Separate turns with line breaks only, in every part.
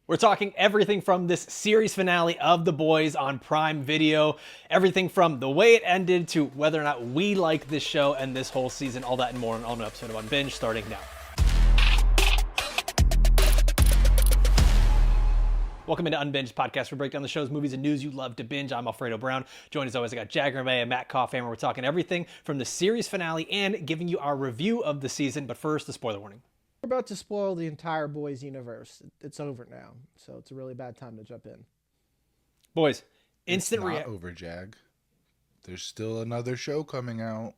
We're talking everything from this series finale of The Boys on Prime Video, everything from the way it ended to whether or not we like this show and this whole season, all that and more on an episode of Unbinged starting now. Welcome into Unbinged podcast. We break down the shows, movies, and news you love to binge. I'm Alfredo Brown. Joined as always, I got Jagger and Matt Kopfhamer. We're talking everything from the series finale and giving you our review of the season. But first, the spoiler warning.
We're about to spoil the entire Boys universe. It's over now, so it's a really bad time to jump in.
Boys, instant
reaction. Not over, Jag. There's still another show coming out.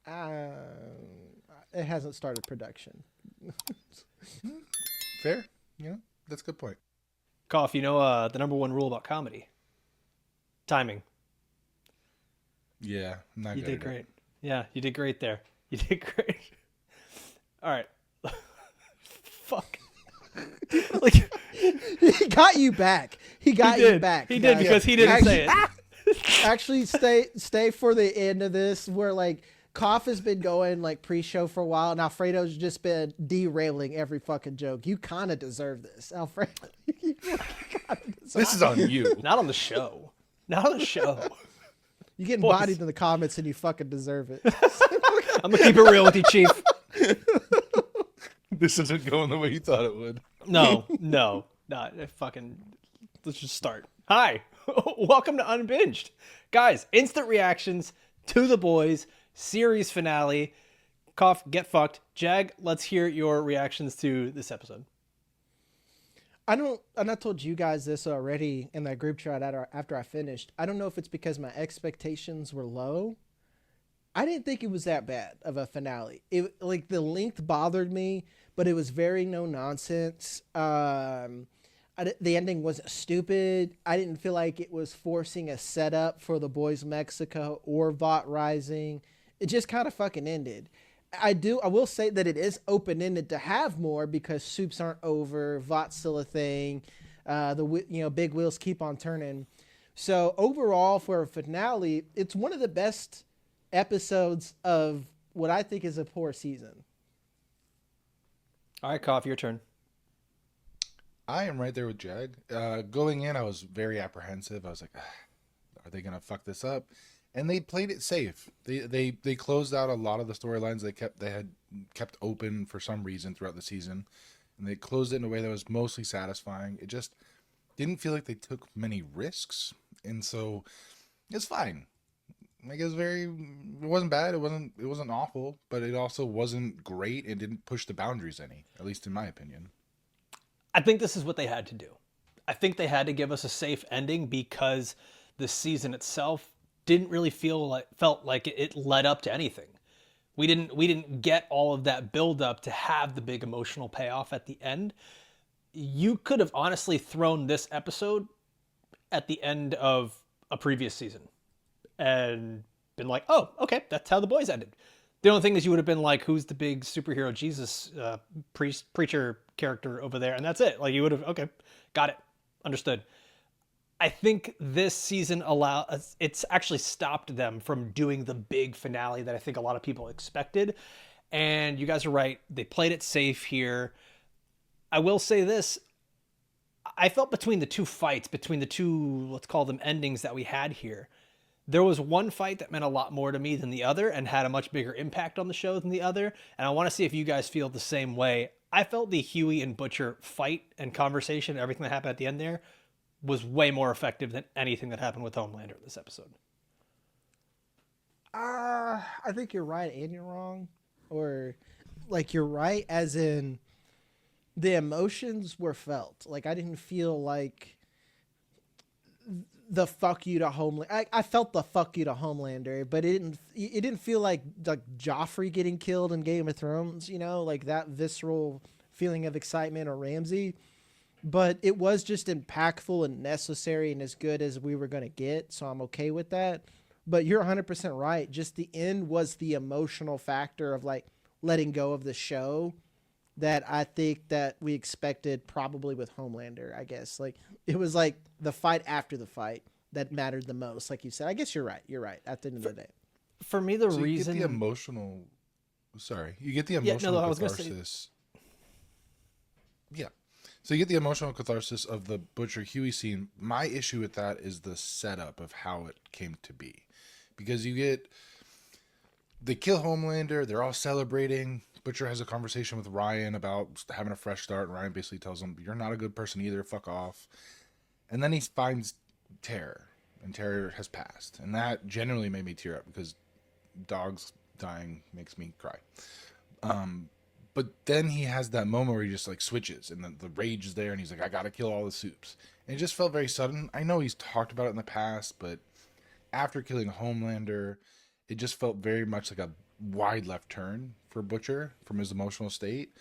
It hasn't started production.
Fair. Yeah, that's a good point.
Koff, you know the number one rule about comedy? Timing.
Yeah, I'm not
You
good
did
at
great.
it.
Yeah, you did great there. You did great. All right. Fuck. Like,
he got you back. He got you back.
He did because he didn't say it.
Actually, stay for the end of this where like Koff has been going like pre-show for a while, and Alfredo's just been derailing every fucking joke. You kind of deserve this, Alfredo.
This is on you.
Not on the show. Not on the show.
You getting bodied in the comments, and you fucking deserve it.
I'm gonna keep it real with you, Chief.
This isn't going the way you thought it would.
No. Fucking. Let's just start. Hi, welcome to Unbinged, guys. Instant reactions to The Boys series finale. Koff, get fucked. Jag, let's hear your reactions to this episode.
And I told you guys this already in that group chat after I finished. I don't know if it's because my expectations were low. I didn't think it was that bad of a finale. Like the length bothered me, but it was very no nonsense. The ending wasn't stupid. I didn't feel like it was forcing a setup for the Boys Mexico or Vought Rising. It just kind of fucking ended. I will say that it is open-ended to have more because soups aren't over. Vought's still a thing. Big wheels keep on turning. So overall, for a finale, it's one of the best episodes of what I think is a poor season.
All right, Koff, your turn.
I am right there with Jag. Going in, I was very apprehensive. I was like, are they going to fuck this up? And they played it safe. They closed out a lot of the storylines they had kept open for some reason throughout the season. And they closed it in a way that was mostly satisfying. It just didn't feel like they took many risks. And so it's fine. Like it wasn't bad. It wasn't awful, but it also wasn't great. It didn't push the boundaries any, at least in my opinion.
I think this is what they had to do. I think they had to give us a safe ending because the season itself didn't really felt like it led up to anything. We didn't get all of that build up to have the big emotional payoff at the end. You could have honestly thrown this episode at the end of a previous season and been like, oh, okay, that's how The Boys ended. The only thing is you would have been like, who's the big superhero Jesus preacher character over there? And that's it. Like you would have, okay, got it. Understood. I think this season it's actually stopped them from doing the big finale that I think a lot of people expected. And you guys are right. They played it safe here. I will say this. I felt between the two fights, between the two, let's call them endings that we had here, there was one fight that meant a lot more to me than the other and had a much bigger impact on the show than the other. And I want to see if you guys feel the same way. I felt the Huey and Butcher fight and conversation, everything that happened at the end there, was way more effective than anything that happened with Homelander this episode.
I think you're right and you're wrong. Or like you're right as in the emotions were felt. Like I didn't feel like the fuck you to Homelander. I felt the fuck you to Homelander, but it didn't feel like Joffrey getting killed in Game of Thrones, like that visceral feeling of excitement or Ramsay. But it was just impactful and necessary and as good as we were going to get. So I'm okay with that. But you're 100% right. Just the end was the emotional factor of like letting go of the show that I think that we expected probably with Homelander, I guess. Like it was like the fight after the fight that mattered the most. Like you said, I guess you're right. You're right. At the end of the day.
For me, the
so
reason
you get the emotional catharsis. Yeah. So you get the emotional catharsis of the Butcher Huey scene. My issue with that is the setup of how it came to be. Because they kill Homelander, they're all celebrating. Butcher has a conversation with Ryan about having a fresh start, and Ryan basically tells him, "You're not a good person either, fuck off." And then he finds Terror, and Terror has passed. And that genuinely made me tear up because dogs dying makes me cry. But then he has that moment where he just like switches and the rage is there and he's like, I gotta kill all the soups. And it just felt very sudden. I know he's talked about it in the past, but after killing Homelander, it just felt very much like a wide left turn for Butcher from his emotional state.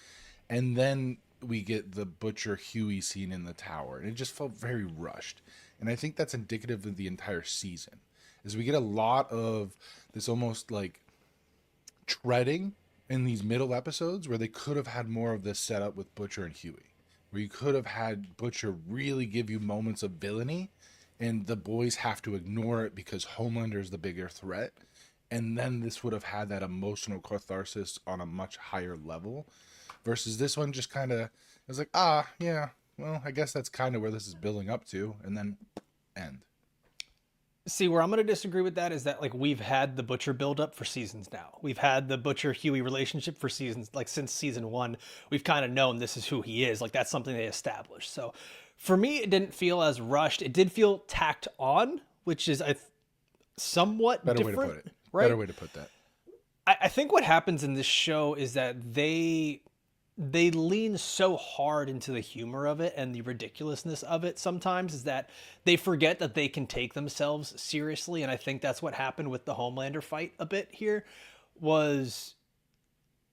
And then we get the Butcher Huey scene in the tower, and it just felt very rushed. And I think that's indicative of the entire season. Is we get a lot of this almost like treading in these middle episodes where they could have had more of this set up with Butcher and Huey, where you could have had Butcher really give you moments of villainy and the boys have to ignore it because Homelander is the bigger threat. And then this would have had that emotional catharsis on a much higher level versus this one just kind of, it was like, yeah, well, I guess that's kind of where this is building up to, and then end.
See, where I'm going to disagree with that is that like we've had the Butcher buildup for seasons now. We've had the Butcher Huey relationship for seasons, like since season 1. We've kind of known this is who he is. Like that's something they established. So for me, it didn't feel as rushed. It did feel tacked on, which is somewhat
Better
different.
way to put it.
Right?
Better way to put that.
I think what happens in this show is that they lean so hard into the humor of it and the ridiculousness of it sometimes is that they forget that they can take themselves seriously. And I think that's what happened with the Homelander fight a bit here was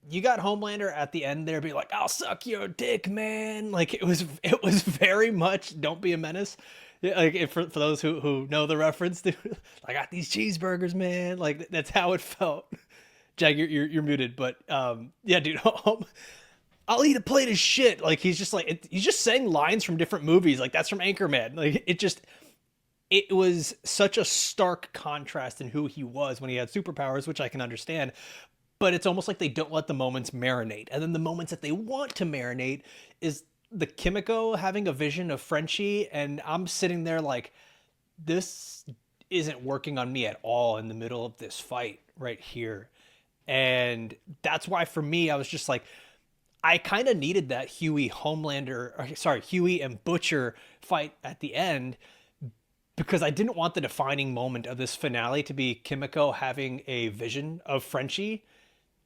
you got Homelander at the end there be like, I'll suck your dick, man. Like it was very much don't be a menace. Like for those who know the reference to I got these cheeseburgers, man. Like that's how it felt. Jag, you're muted, but yeah, dude, I'll eat a plate of shit. Like he's just he's just saying lines from different movies. Like that's from Anchorman. Like it was such a stark contrast in who he was when he had superpowers, which I can understand. But it's almost like they don't let the moments marinate. And then the moments that they want to marinate is the Kimiko having a vision of Frenchie. And I'm sitting there like, this isn't working on me at all in the middle of this fight right here. And that's why for me, I was just like, I kind of needed that Huey and Butcher fight at the end because I didn't want the defining moment of this finale to be Kimiko having a vision of Frenchie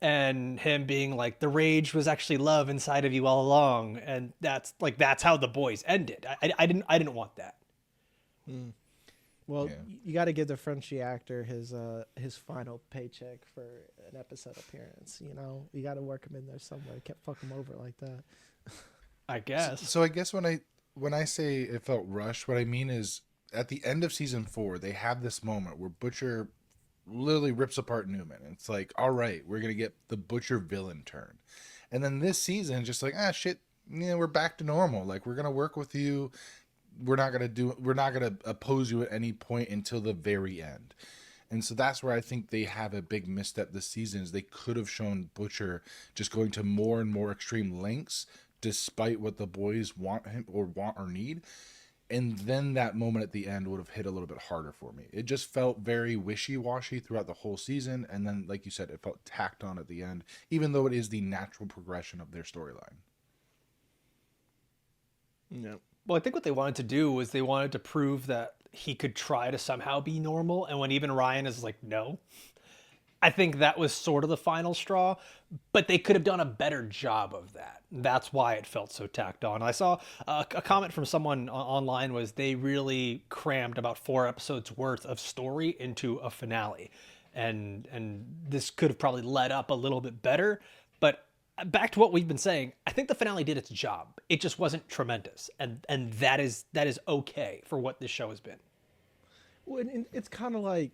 and him being like, the rage was actually love inside of you all along. And that's how the boys ended. I didn't want that.
Well,
Yeah.
you got to give the Frenchie actor his final paycheck for an episode appearance. You know, you got to work him in there somewhere. You can't fuck him over like that.
I guess.
So I guess when I say it felt rushed, what I mean is at the end of season 4, they have this moment where Butcher literally rips apart Newman. It's like, all right, we're gonna get the Butcher villain turn, and then this season, just like shit, we're back to normal. Like we're gonna work with you. We're not gonna oppose you at any point until the very end. And so that's where I think they have a big misstep this season is they could have shown Butcher just going to more and more extreme lengths despite what the boys want or need. And then that moment at the end would have hit a little bit harder for me. It just felt very wishy-washy throughout the whole season. And then, like you said, it felt tacked on at the end, even though it is the natural progression of their storyline.
No.
Well, I think what they wanted to do was they wanted to prove that he could try to somehow be normal. And when even Ryan is like, no, I think that was sort of the final straw, but they could have done a better job of that. That's why it felt so tacked on. I saw a comment from someone online was they really crammed about 4 episodes worth of story into a finale. And this could have probably led up a little bit better, but back to what we've been saying, I think the finale did its job. It just wasn't tremendous. And that is okay for what this show has been.
Well, and it's kind of like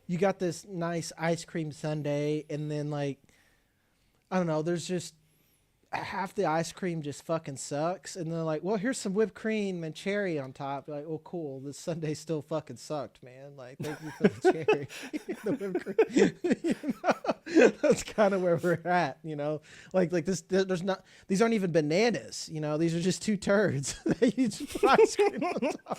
you got this nice ice cream sundae, and then like I don't know, there's just half the ice cream just fucking sucks, and they're like, well, here's some whipped cream and cherry on top. You're like, oh, cool. This sundae still fucking sucked, man. Like, thank you for the cherry, the whipped cream. That's kind of where we're at, Like this. There's not. These aren't even bananas. These are just two turds that you just put ice cream on top.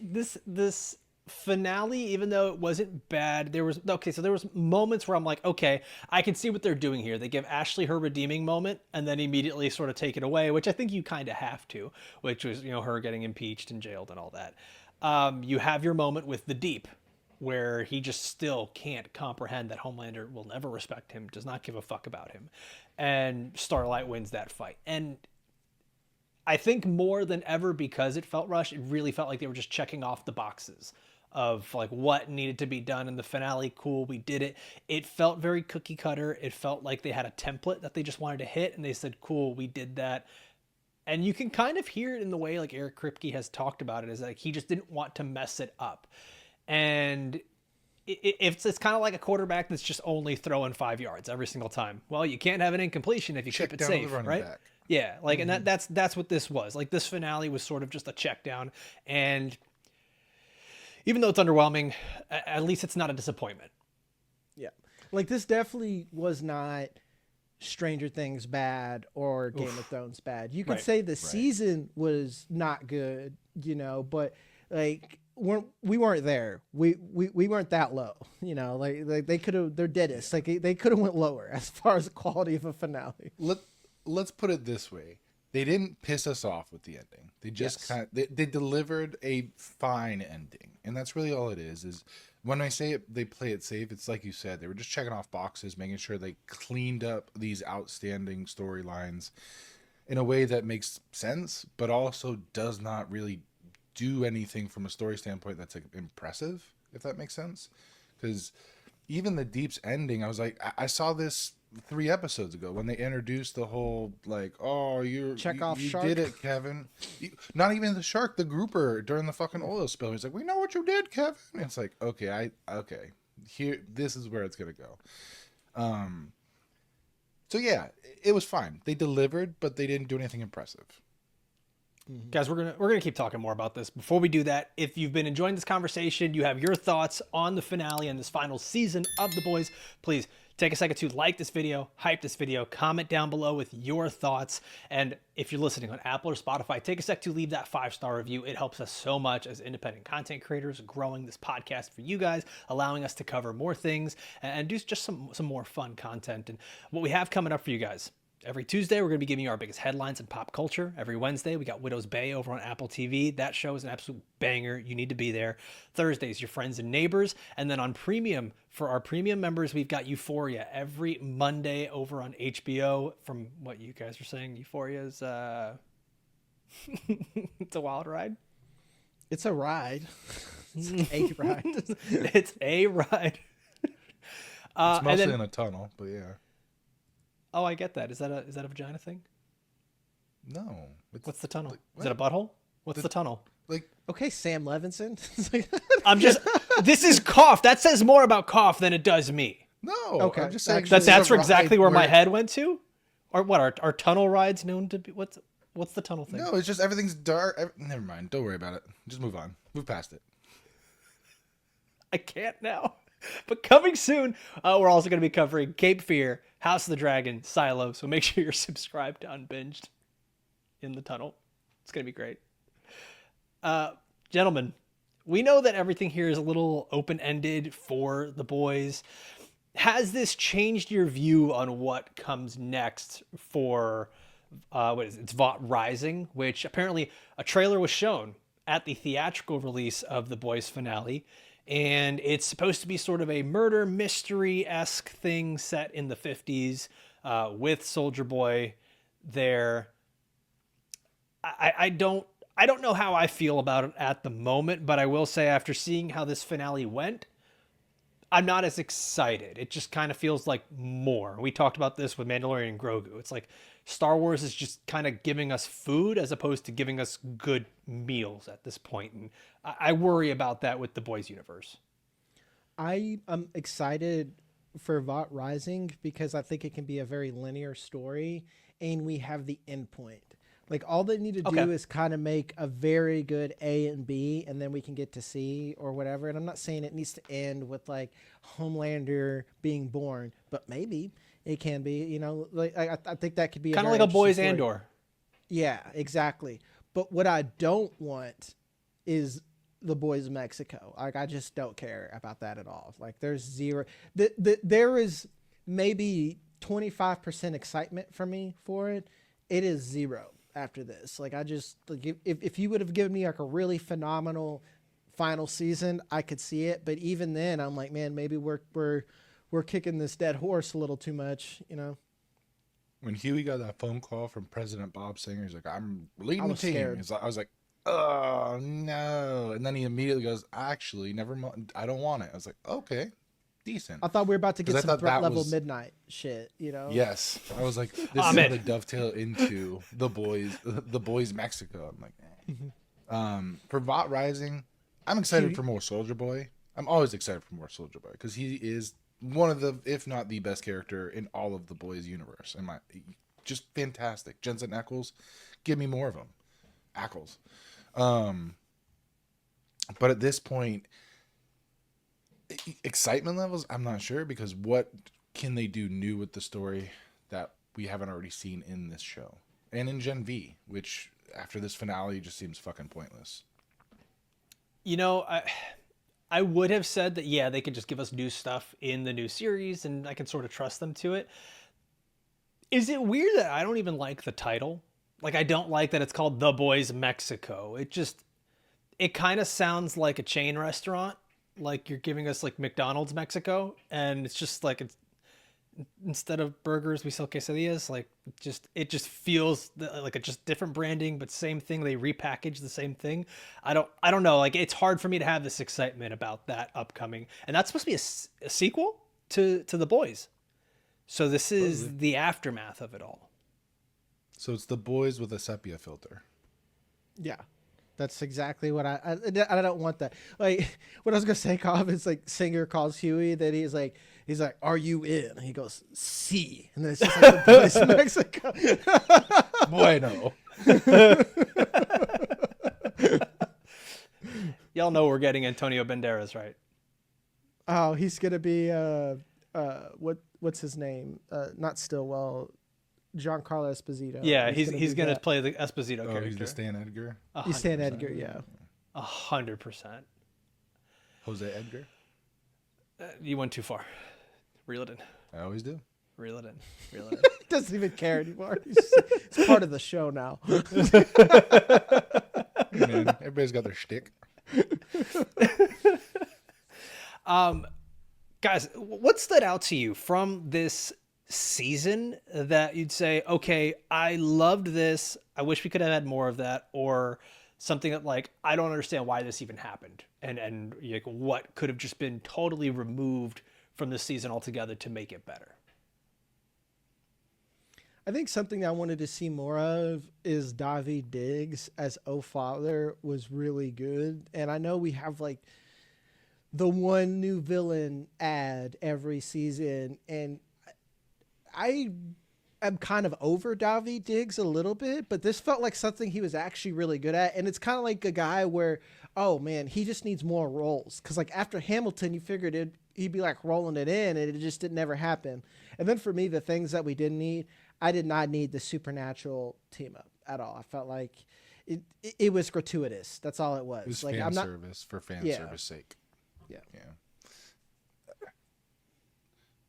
This finale, even though it wasn't bad, there was moments where I'm like, okay, I can see what they're doing here. They give Ashley her redeeming moment and then immediately sort of take it away, which I think you kind of have to, which was, her getting impeached and jailed and all that. You have your moment with the Deep, where he just still can't comprehend that Homelander will never respect him, does not give a fuck about him, and Starlight wins that fight. And I think more than ever, because it felt rushed, it really felt like they were just checking off the boxes of like what needed to be done in the finale. Cool, we did it. It felt very cookie cutter. It felt like they had a template that they just wanted to hit, and they said, cool, we did that. And you can kind of hear it in the way like Eric Kripke has talked about it, is like he just didn't want to mess it up. And it's kind of like a quarterback that's just only throwing 5 yards every single time. Well, you can't have an incompletion if you keep it safe, right? Back. Yeah, like, and that's what this was. Like, this finale was sort of just a check down, and even though it's underwhelming, at least it's not a disappointment.
Yeah, like this definitely was not Stranger Things bad or Game of Thrones bad. You could say the season was not good, but like we weren't there. We weren't that low, Like they could have. They're deadest. Like they could have went lower as far as the quality of a finale.
Let's put it this way. They didn't piss us off with the ending. They just they delivered a fine ending. And that's really all it is when I say it, they play it safe, it's like you said, they were just checking off boxes, making sure they cleaned up these outstanding storylines in a way that makes sense, but also does not really do anything from a story standpoint that's like impressive, if that makes sense. Because even the Deep's ending, I was like, I saw this 3 episodes ago when they introduced the whole like, oh, you did it, Kevin. Not even the shark, the grouper during the fucking oil spill. He's like, we know what you did, Kevin. And it's like, okay, here, this is where it's gonna go. So yeah, it was fine. They delivered, but they didn't do anything impressive.
Guys, we're gonna keep talking more about this. Before we do that, if you've been enjoying this conversation, you have your thoughts on the finale and this final season of The Boys, please take a second to like this video, hype this video, comment down below with your thoughts. And if you're listening on Apple or Spotify, take a sec to leave that 5-star review. It helps us so much as independent content creators, growing this podcast for you guys, allowing us to cover more things and do just some more fun content. And what we have coming up for you guys. Every Tuesday, we're going to be giving you our biggest headlines in pop culture. Every Wednesday, we got Widow's Bay over on Apple TV. That show is an absolute banger. You need to be there. Thursdays, your friends and neighbors. And then on premium, for our premium members, we've got Euphoria every Monday over on HBO. From what you guys are saying, Euphoria is it's a wild ride.
It's a ride. It's a ride.
It's a ride.
It's mostly in a tunnel, but yeah.
Oh, I get that. Is that a vagina thing?
No.
What's the tunnel? Is it a butthole? What's the tunnel?
Like,
okay, Sam Levinson.
This is cough. That says more about cough than it does me.
No.
Okay.
I'm just saying
that's exactly where my head went to? Or what? Are tunnel rides known to be? What's the tunnel thing?
No, it's just everything's dark. Never mind. Don't worry about it. Just move on. Move past it.
I can't now. But coming soon, we're also going to be covering Cape Fear, House of the Dragon, Silo. So make sure you're subscribed to Unbinged in the tunnel. It's going to be great. Gentlemen, we know that everything here is a little open-ended for The Boys. Has this changed your view on what comes next for, it's Vought Rising, which apparently a trailer was shown at the theatrical release of The Boys finale. And it's supposed to be sort of a murder mystery-esque thing set in the 50s with Soldier Boy there. I don't know how I feel about it at the moment, but I will say after seeing how this finale went, I'm not as excited. It just kind of feels like more. We talked about this with Mandalorian and Grogu. It's like Star Wars is just kind of giving us food as opposed to giving us good meals at this point. And I worry about that with the Boys universe.
I am excited for Vought Rising because I think it can be a very linear story, and we have the endpoint. Like all they need to
Okay.
do is kind of make a very good A and B, and then we can get to C or whatever. And I'm not saying it needs to end with like Homelander being born, but maybe it can be. You know, like I think that could be a
Kind of
very
like a
interesting
boys
story.
Andor.
Yeah, exactly. But what I don't want is the boys Mexico. Like I just don't care about that at all. Like there's zero. There is maybe 25% excitement for me for it. It is zero after this. Like I just like if you would have given me like a really phenomenal final season, I could see it. But even then, I'm like, man, maybe we're kicking this dead horse a little too much. You know.
When Huey got that phone call from President Bob Singer, he's like, I'm
I
leading the
was
team.
scared.
I was like, oh, no. And then he immediately goes, actually, never mind. I don't want it. I was like, okay, decent.
I thought we were about to get
Because I
some
thought
threat
that
level
was,
midnight shit. You know.
yes. I was like, this
I'm
is
in.
going to dovetail into the boys Mexico. I'm like, for Bot Rising, I'm excited for more Soldier Boy. I'm always excited for more Soldier Boy because he is one of the, if not the best character in all of the boys universe. Just fantastic. Jensen Ackles, give me more of them. Ackles. But at this point, excitement levels, I'm not sure because what can they do new with the story that we haven't already seen in this show and in Gen V, which after this finale just seems fucking pointless.
You know, I would have said that, yeah, they could just give us new stuff in the new series and I can sort of trust them to it. Is it weird that I don't even like the title? Like, I don't like that it's called The Boys Mexico. It kind of sounds like a chain restaurant. Like you're giving us like McDonald's Mexico. And it's just like, instead of burgers, we sell quesadillas. Like it just feels like a just different branding, but same thing. They repackage the same thing. I don't know. Like it's hard for me to have this excitement about that upcoming. And that's supposed to be a sequel to The Boys. So this is the aftermath of it all.
So it's the boys with a sepia filter.
Yeah, that's exactly what I don't want that. Like what I was gonna say, Cobb, is like Singer calls Huey that he's like, are you in? And he goes, see, and then it's just like the Boys Mexico.
Bueno.
Y'all know we're getting Antonio Banderas, right?
Oh, he's gonna be what's his name? Not Stillwell. Giancarlo Esposito.
Yeah, he's
do
gonna
that.
play the Esposito
Oh,
character.
he's the Stan Edgar.
He's Stan Edgar. Yeah.
100%.
Jose Edgar.
You went too far. Reel it in.
I always do.
Reel it in. Reel it in.
He doesn't even care anymore. It's part of the show now.
Man, everybody's got their shtick.
Guys, what stood out to you from this season that you'd say, okay, I loved this. I wish we could have had more of that, or something that like, I don't understand why this even happened. And like what could have just been totally removed from the season altogether to make it better.
I think something that I wanted to see more of is Daveed Diggs as O Father was really good. And I know we have like the one new villain ad every season, and I am kind of over Daveed Diggs a little bit, but this felt like something he was actually really good at. And it's kind of like a guy where, oh man, he just needs more roles. Cause like after Hamilton, you figured he'd be like rolling it in, and it just didn't never happen. And then for me, the things that we didn't need, I did not need the supernatural team up at all. I felt like it was gratuitous. That's all it was.
It was
like
fan service for fan service sake.
Yeah.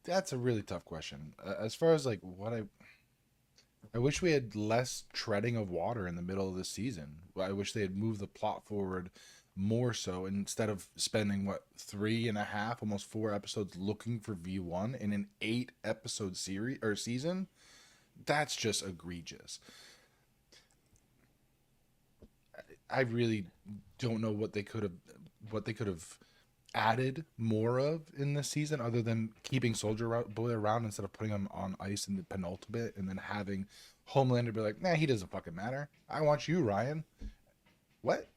That's a really tough question. As far as like what I wish we had less treading of water in the middle of the season. I wish they had moved the plot forward more so instead of spending 3.5, almost 4 episodes looking for V1 in an 8 episode series or season. That's just egregious. I really don't know what they could have added more of in this season other than keeping Soldier Boy around instead of putting him on ice in the penultimate and then having Homelander be like, nah, he doesn't fucking matter. I want you, Ryan. What?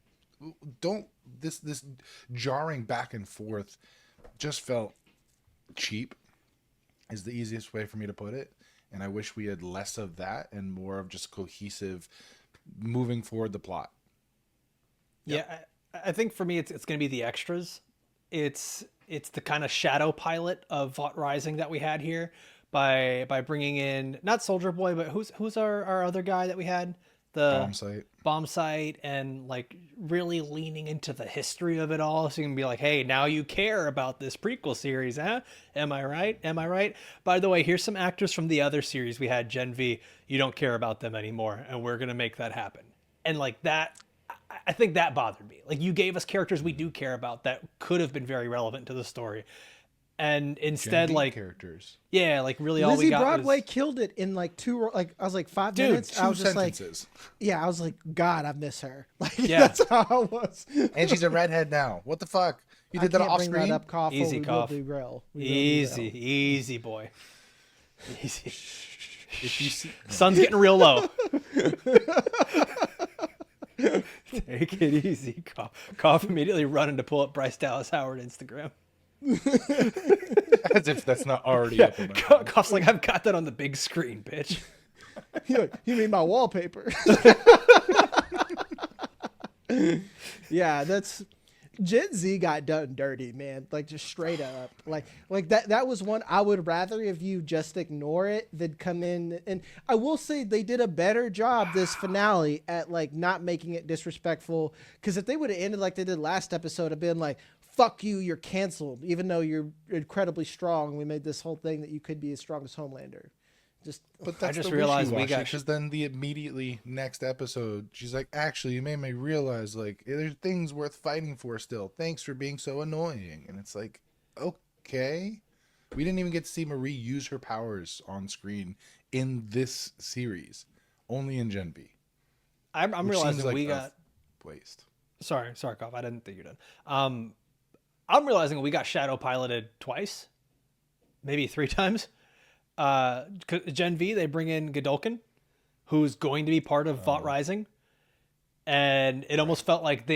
Don't this jarring back and forth just felt cheap. is the easiest way for me to put it. And I wish we had less of that and more of just cohesive moving forward the plot.
Yeah, I think for me, it's going to be the extras. It's the kind of shadow pilot of Vought Rising that we had here by bringing in not Soldier Boy, but who's our other guy that we had, the bomb site, and like really leaning into the history of it all. So you can be like, hey, now you care about this prequel series, huh? Am I right? Am I right? By the way, here's some actors from the other series we had, Gen V. You don't care about them anymore, and we're gonna make that happen. And like that. I think that bothered me. Like, you gave us characters we do care about that could have been very relevant to the story, and instead, like
characters,
yeah, like really all
Lizzie
we got
Broadway
was...
killed it in like I was like 5
Dude,
minutes. I was just
sentences.
like, yeah, I was like, God, I miss her. Like,
Yeah.
that's how I was.
And she's a redhead now. What the fuck? You did that off
bring
screen?
That up, Cough,
Easy, Cough. Easy, boy. Easy.
If you see,
Sun's getting real low. Take it easy, Cough. Cough immediately running to pull up Bryce Dallas Howard Instagram.
as if that's not already up on my phone.
Cough's like, I've got that on the big screen, bitch.
You mean my wallpaper? Yeah, that's Gen Z got done dirty, man. Like, just straight up. Like that was one I would rather if you just ignore it than come in. And I will say they did a better job this finale at like not making it disrespectful. Because if they would have ended like they did last episode, have been like, fuck you, you're canceled, even though you're incredibly strong. We made this whole thing that you could be as strong as Homelander.
But that's
I just
the
realized we got...
because then the immediately next episode, she's like, actually, you made me realize, like, there's things worth fighting for still. Thanks for being so annoying. And it's like, okay. We didn't even get to see Marie use her powers on screen in this series. Only in Gen B.
I'm realizing
like
we got...
waste.
Sorry, Cough. I didn't think you're done. I'm realizing we got shadow piloted twice. Maybe 3 times. Gen V, they bring in Godolkin, who's going to be part of Vought Rising, and it almost felt like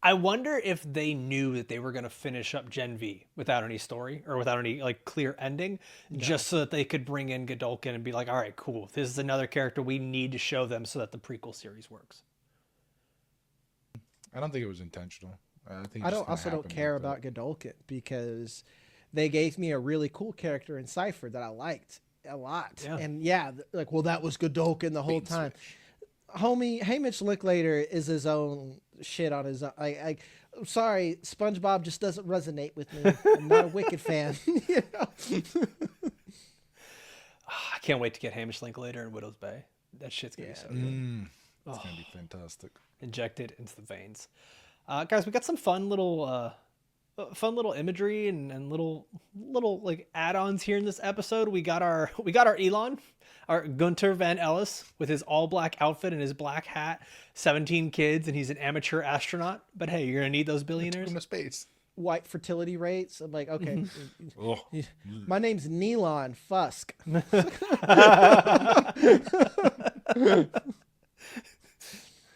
I wonder if they knew that they were going to finish up Gen V without any story or without any like clear ending, just so that they could bring in Godolkin and be like, all right, cool, this is another character we need to show them so that the prequel series works.
I don't think it was intentional. I think
I also don't care about Godolkin because they gave me a really cool character in Cypher that I liked a lot.
Yeah.
And yeah, like, well, that was Godolkin the whole time. Homie, Hamish Linklater is his own shit on his own. Sorry, SpongeBob just doesn't resonate with me. I'm not a Wicked fan. You know?
I can't wait to get Hamish Linklater in Widow's Bay. That shit's going to be so good.
It's going to be fantastic.
Injected into the veins. Guys, we got some fun little imagery and little like add-ons here in this episode. We got our Elon, our Gunter Van Ellis with his all black outfit and his black hat, 17 kids, and he's an amateur astronaut. But hey, you're gonna need those billionaires.
Into space.
White fertility rates. I'm like, okay.
Oh.
My name's Nelon Fusk.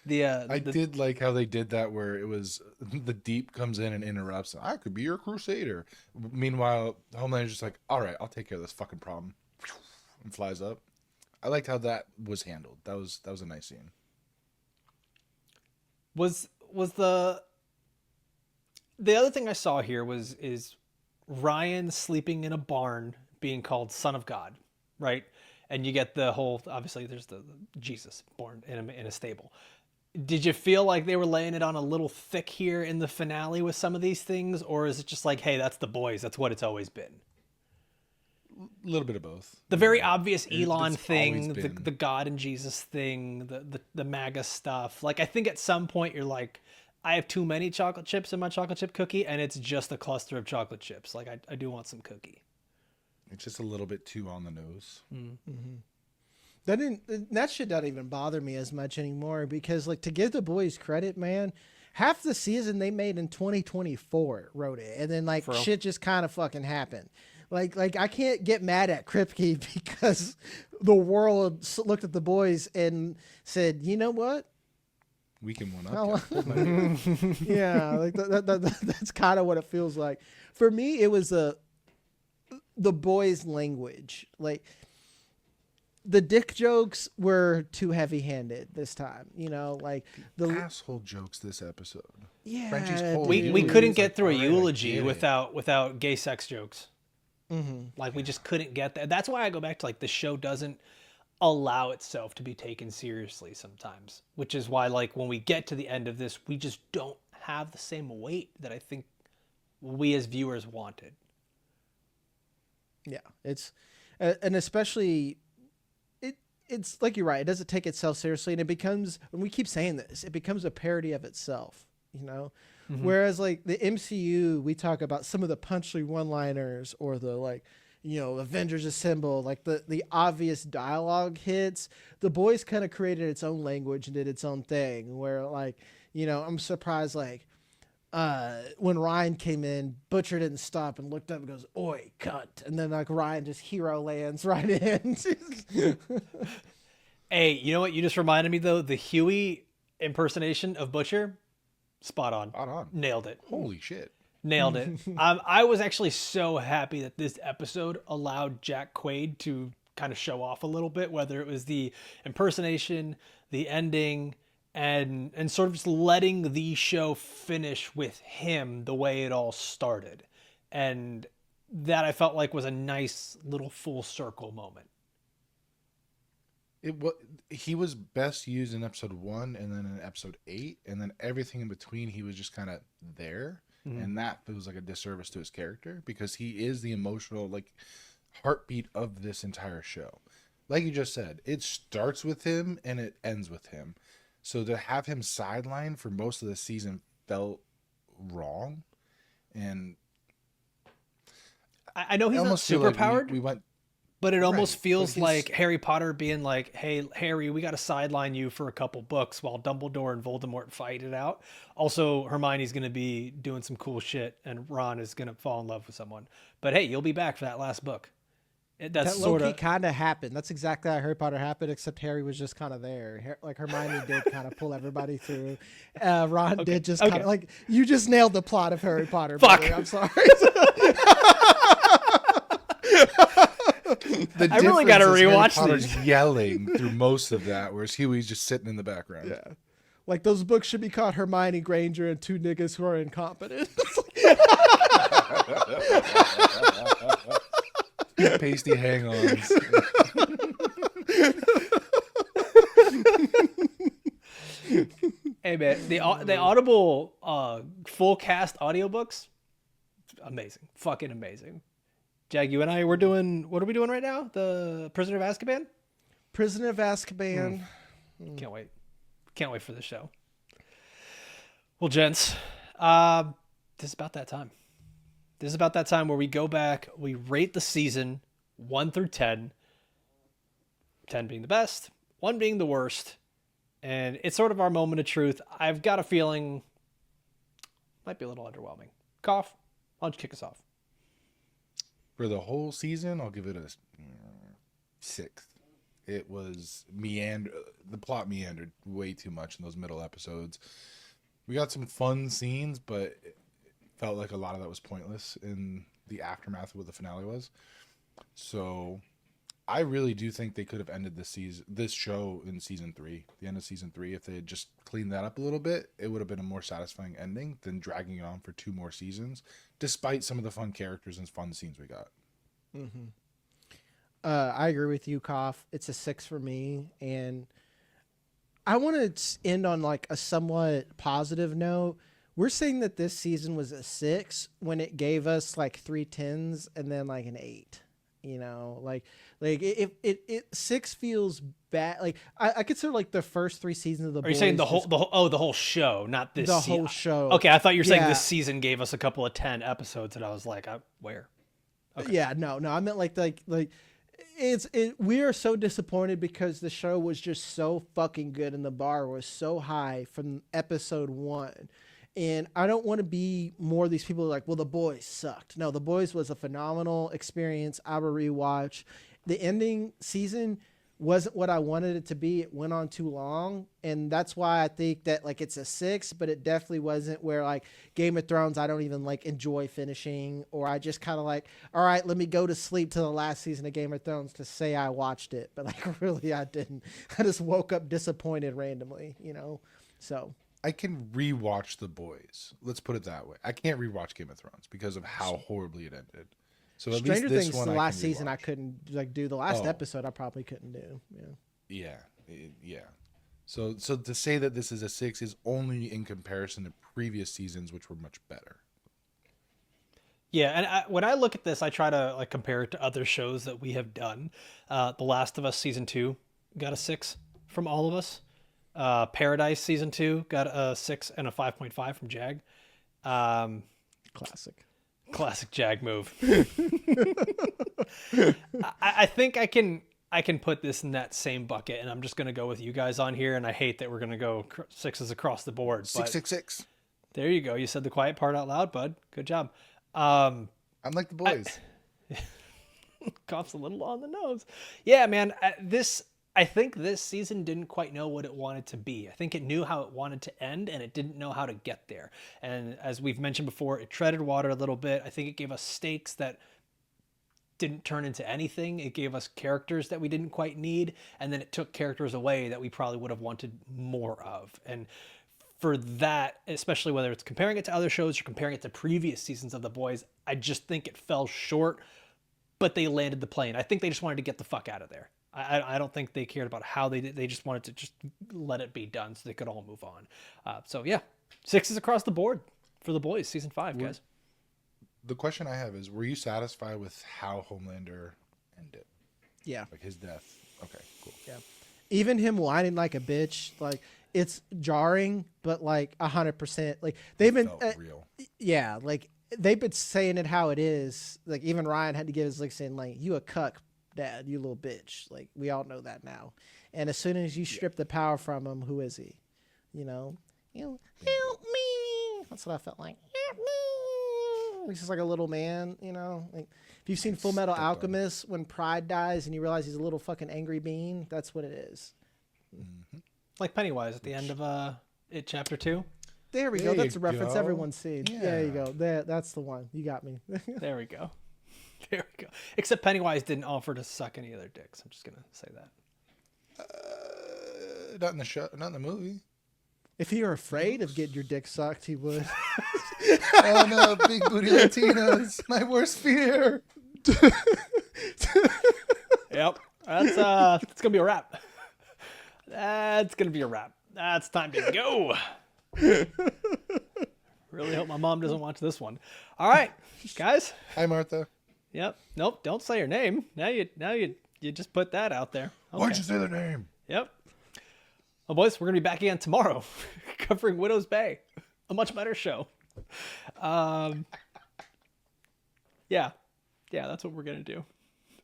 I did like how they did that where it was the Deep comes in and interrupts. I could be your crusader. Meanwhile, Homelander's just like, all right, I'll take care of this fucking problem, and flies up. I liked how that was handled. That was a nice scene.
Was the other thing I saw here is Ryan sleeping in a barn being called Son of God, right? And you get the whole, obviously there's the Jesus born in a stable. Did you feel like they were laying it on a little thick here in the finale with some of these things? Or is it just like, hey, that's the boys. That's what it's always been.
A little bit of both.
The very obvious Elon
it's
thing, the God and Jesus thing, the MAGA stuff. Like, I think at some point you're like, I have too many chocolate chips in my chocolate chip cookie, and it's just a cluster of chocolate chips. Like, I do want some cookie.
It's just a little bit too on the nose.
Mm-hmm. That shit doesn't even bother me as much anymore because, like, to give the boys credit, man, half the season they made in 2024 wrote it, and then like shit just kind of fucking happened. Like I can't get mad at Kripke because the world looked at the boys and said, you know what?
We can one up.
Yeah, like that's kind of what it feels like. For me, it was the boys' language. Like, the dick jokes were too heavy-handed this time, you know, like the
asshole jokes this episode.
yeah.
Frenchie's whole
We
eulogy
couldn't
is
get
like,
through a
all right, I
eulogy
get it.
without gay sex jokes.
Mm-hmm.
Like we just couldn't get that. That's why I go back to like the show doesn't allow itself to be taken seriously sometimes, which is why like when we get to the end of this, we just don't have the same weight that I think we as viewers wanted.
Yeah, it's and especially it's like you're right. It doesn't take itself seriously, and it becomes, and we keep saying this, it becomes a parody of itself. You know, whereas like the MCU, we talk about some of the punchy one-liners or the like, you know, Avengers Assemble, like the obvious dialogue hits. The Boys kind of created its own language and did its own thing. Where like, you know, I'm surprised like. When Ryan came in, Butcher didn't stop and looked up and goes, "Oi, cut!" And then like Ryan just hero lands right in.
Hey, you know what? You just reminded me though. The Huey impersonation of Butcher, spot on.
Spot on.
Nailed it.
Holy shit.
Nailed it. I was actually so happy that this episode allowed Jack Quaid to kind of show off a little bit, whether it was the impersonation, the ending, and sort of just letting the show finish with him the way it all started. And that I felt like was a nice little full circle moment.
He was best used in episode 1 and then in episode 8, and then everything in between he was just kind of there. And that feels like a disservice to his character because he is the emotional like heartbeat of this entire show. Like you just said, it starts with him and it ends with him. So to have him sidelined for most of the season felt wrong. And
I know he's not
feel
super
like
powered,
we went,
but it almost
Right,
feels
but
like Harry Potter being like, "Hey, Harry, we got to sideline you for a couple books while Dumbledore and Voldemort fight it out." Also, Hermione's going to be doing some cool shit, and Ron is going to fall in love with someone. But hey, you'll be back for that last book. That's
that
sort
low-key
of
kind of happened. That's exactly how Harry Potter happened, except Harry was just kind of there. Like Hermione did kind of pull everybody through. Ron did just kind of like, you just nailed the plot of Harry Potter.
Fuck.
Buddy. I'm sorry.
I really got to rewatch
Harry
these.
Potter's yelling through most of that, whereas Huey's just sitting in the background.
Yeah. Like those books should be called Hermione Granger and Two Niggas Who Are Incompetent.
Pasty hang-ons.
Hey man, the Audible full cast audiobooks, amazing, fucking amazing. Jag, you and I, what are we doing right now? The Prisoner of Azkaban.
Prisoner of Azkaban.
Can't wait for the show. Well, gents, this is about that time. This is about that time where we go back, we rate the season 1 through 10, 10 being the best, 1 being the worst, and it's sort of our moment of truth. I've got a feeling might be a little underwhelming. Cough, why don't you kick us off?
For the whole season, I'll give it a 6th. It was the plot meandered way too much in those middle episodes. We got some fun scenes, but it felt like a lot of that was pointless in the aftermath of what the finale was. So I really do think they could have ended this show in season 3, the end of season 3. If they had just cleaned that up a little bit, it would have been a more satisfying ending than dragging it on for 2 more seasons, despite some of the fun characters and fun scenes we got.
Mm-hmm. I agree with you, Koff. It's a 6 for me, and I want to end on like a somewhat positive note. We're saying that this season was a 6 when it gave us like 3 10s and then like an 8. You know, like it 6 feels bad. Like I consider like the first 3 seasons of the.
Are you saying the whole show, not this?
The whole show.
Okay, I thought you were saying this season gave us a couple of 10 episodes, and I was like, where?
Okay. Yeah, no, I meant like we are so disappointed because the show was just so fucking good and the bar was so high from episode 1. And I don't want to be more of these people who are like, well, The Boys sucked. No, The Boys was a phenomenal experience. I will rewatch. The ending season wasn't what I wanted it to be. It went on too long, and that's why I think that like it's a 6, but it definitely wasn't where like Game of Thrones I don't even like enjoy finishing, or I just kind of like, all right, let me go to sleep to the last season of Game of Thrones to say I watched it, but like really I didn't. I just woke up disappointed randomly, you know. So
I can rewatch The Boys. Let's put it that way. I can't rewatch Game of Thrones because of how horribly it ended. So at
Stranger
least this
Things,
one
the
I
last
can
season I
rewatch.
couldn't like do. The last
Oh.
episode I probably couldn't do. Yeah.
Yeah. So to say that this is a 6 is only in comparison to previous seasons, which were much better.
Yeah, and when I look at this, I try to like compare it to other shows that we have done. The Last of Us season 2 got a 6 from all of us. Paradise season 2 got a 6 and a 5.5 from Jag. Classic Jag move. I think I can put this in that same bucket, and I'm just gonna go with you guys on here. And I hate that we're gonna go 6s across the board. But
666.
there you go. You said the quiet part out loud, bud. Good job.
I'm like The Boys.
Cough's a little on the nose. Yeah, man. I think this season didn't quite know what it wanted to be. I think it knew how it wanted to end, and it didn't know how to get there. And as we've mentioned before, it treaded water a little bit. I think it gave us stakes that didn't turn into anything. It gave us characters that we didn't quite need, and then it took characters away that we probably would have wanted more of. And for that, especially whether it's comparing it to other shows or comparing it to previous seasons of The Boys, I just think it fell short, but they landed the plane. I think they just wanted to get the fuck out of there. I don't think they cared about how they did. They just wanted to just let it be done so they could all move on. So yeah, 6s across the board for The Boys season 5, guys.
The question I have is, were you satisfied with how Homelander ended?
Yeah.
Like his death? Okay, cool.
Yeah. Even him whining like a bitch, like it's jarring, but like 100%. Like they've been,
Felt real.
yeah, like they've been saying it how it is. Like even Ryan had to give his like saying like, you a cuck, dad, you little bitch. Like we all know that now. And as soon as you strip the power from him, who is he? You know, help me. That's what I felt like. Help me. He's just like a little man, you know. Like if you've seen Full Metal Alchemist, when Pride dies and you realize he's a little fucking angry bean, that's what it is.
Mm-hmm.
Like Pennywise at the end of It Chapter 2.
There we
There
go. That's
you
a reference
go.
everyone's seen.
Yeah.
There you go. That's the one. You got me.
There we go. There we go. Except Pennywise didn't offer to suck any of their dicks. I'm just gonna say that.
Not in the show, not in the movie.
If you were afraid of getting your dick sucked, he would.
Oh no, big booty Latinas, my worst fear.
Yep. That's gonna be a wrap. That's gonna be a wrap. That's time to go. Really hope my mom doesn't watch this one. All right, guys.
Hi, Martha.
Yep. Nope. Don't say her name. Now you just put that out there. Okay.
Why'd you say their name?
Yep. Well, boys, we're gonna be back again tomorrow, covering Widow's Bay, a much better show. Yeah, that's what we're gonna do.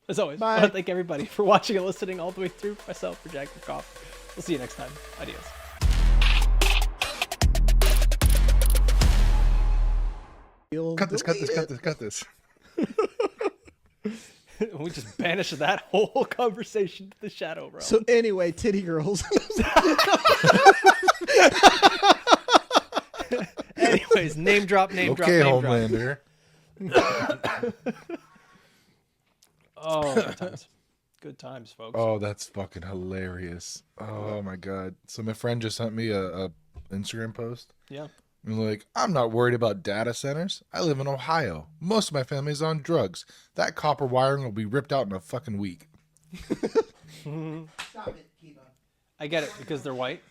As always, I want to thank everybody for watching and listening all the way through. Myself, for Jagger, Kopf. We'll see you next time. Adios.
Cut this.
We just banished that whole conversation to the shadow realm.
So anyway, titty girls.
Anyways, name drop.
Okay, Homelander.
Oh, good times, folks.
Oh, that's fucking hilarious. Oh my god. So my friend just sent me a Instagram post.
Yeah.
And like, I'm not worried about data centers. I live in Ohio. Most of my family's on drugs. That copper wiring will be ripped out in a fucking week.
Stop it, Kiva.
I get it, because they're white,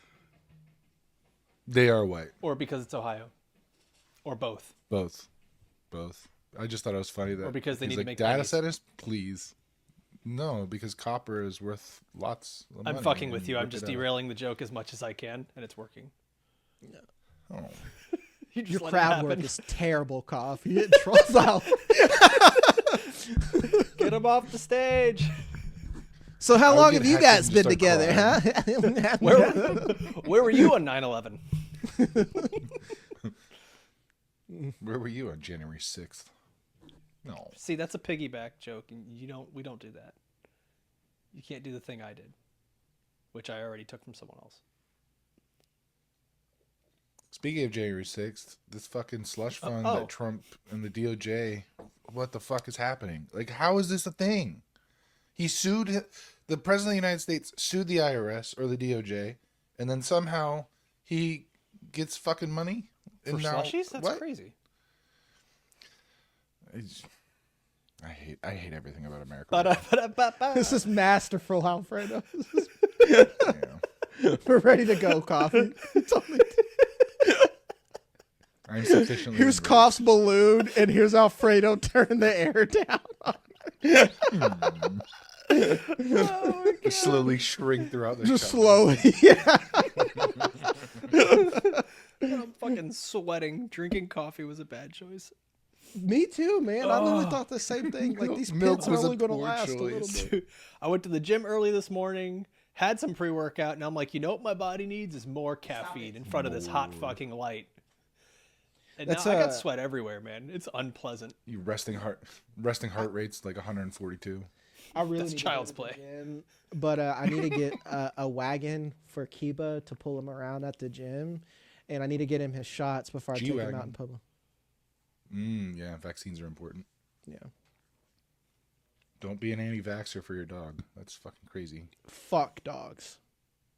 They are white.
or because it's Ohio, or both.
Both. I just thought it was funny that.
Or because they
he's
need to
like,
make
data
pennies.
centers, please. No, because copper is worth lots of money.
I'm fucking with
and
you. I'm
rip
just
it out.
derailing the joke as much as I can, and it's working.
Oh.
You just
Your
let it
crowd
happen.
work is terrible, Kopf. You get trolls out.
Get him off the stage.
So how
I would
long
get
have you
heckled
guys
and
been
start
together,
crying.
huh?
Where were you on 9/11?
Where were you on January 6th? No.
See, that's a piggyback joke, and we don't do that. You can't do the thing I did, which I already took from someone else.
Speaking of January 6th, this fucking slush fund that Trump and the DOJ, what the fuck is happening? Like, how is this a thing? He sued, the president of the United States sued the IRS or the DOJ, and then somehow he gets fucking money?
For slushies? That's crazy.
I hate everything about America.
This is masterful, Alfredo.
Yeah.
We're ready to go, Coffee.
I'm sufficiently.
Here's
enraged.
Cough's balloon, and here's Alfredo turning the air down.
Just slowly shrink throughout the
Just
cup.
slowly, yeah.
I'm fucking sweating. Drinking coffee was a bad choice.
Me too, man. I literally thought the same thing. Like, these
Milk
pits are
was a
only going to
poor
last a
choice.
little bit.
I went to the gym early this morning, had some pre-workout, and I'm like, you know what my body needs is more caffeine in front of this hot fucking light. And
That's,
now I got sweat everywhere, man. It's unpleasant.
You resting heart rate's like 142.
I really
That's
need to
child's
go to the
play.
gym, but I need to get a wagon for Kiba to pull him around at the gym, and I need to get him his shots before I take him out
G-Wagon.
in public.
Yeah, vaccines are important.
Yeah.
Don't be an anti-vaxxer for your dog. That's fucking crazy.
Fuck dogs.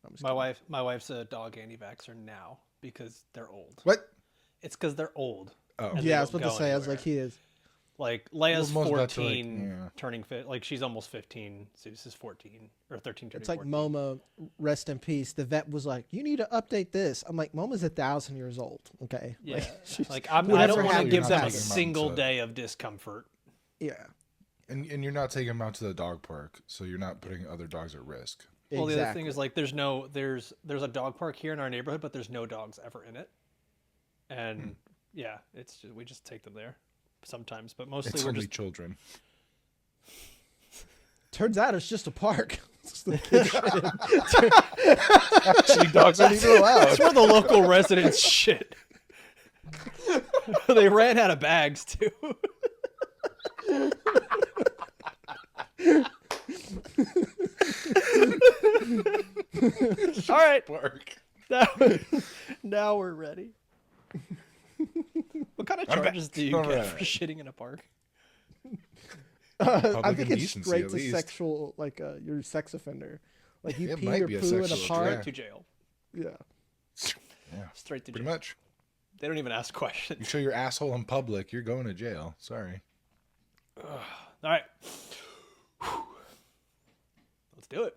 I'm just kidding.
My wife's a dog anti-vaxxer now because they're old.
What?
It's because they're old.
Oh.
and they
Yeah, I was
don't
about to
go
say, I was
anywhere.
like, he is.
Like Leia's
Well, most vets are
14,
like, yeah.
turning fit. Like she's almost 15. So this is 14 or 13. Turning
It's like
14.
Momo, rest in peace. The vet was like, you need to update this. I'm like, Momo's 1,000 years old. Okay.
Yeah,
she's-
like I
whatever
don't want to
happened
give
to
them a
Jagger.
single
So-
day of discomfort.
Yeah.
And you're not taking them out to the dog park, so you're not putting other dogs at risk.
Well, the other thing
Exactly.
is like there's a dog park here in our neighborhood, but there's no dogs ever in it. And yeah, it's just, we just take them there sometimes, but mostly
It's
we're
only
just
children.
Turns out it's just a park. It's the kids shit in.
Actually, dogs aren't even allowed.
that's where the local residents shit. They ran out of bags too. All right,
Park.
now we're ready. What kind of
All right.
charges do you
All
get
right.
for shitting in a park?
I
Public
think it's
indecency,
straight
at
to
least.
sexual, like you're a sex offender. Like you
It
pee
might
or
be a
poo in a
sexual
park.
Yeah.
To jail.
Yeah.
Yeah,
Straight to
pretty
jail.
much.
They don't even ask
You
questions.
show your asshole in public, you're going to jail. Sorry.
All right. Let's do it.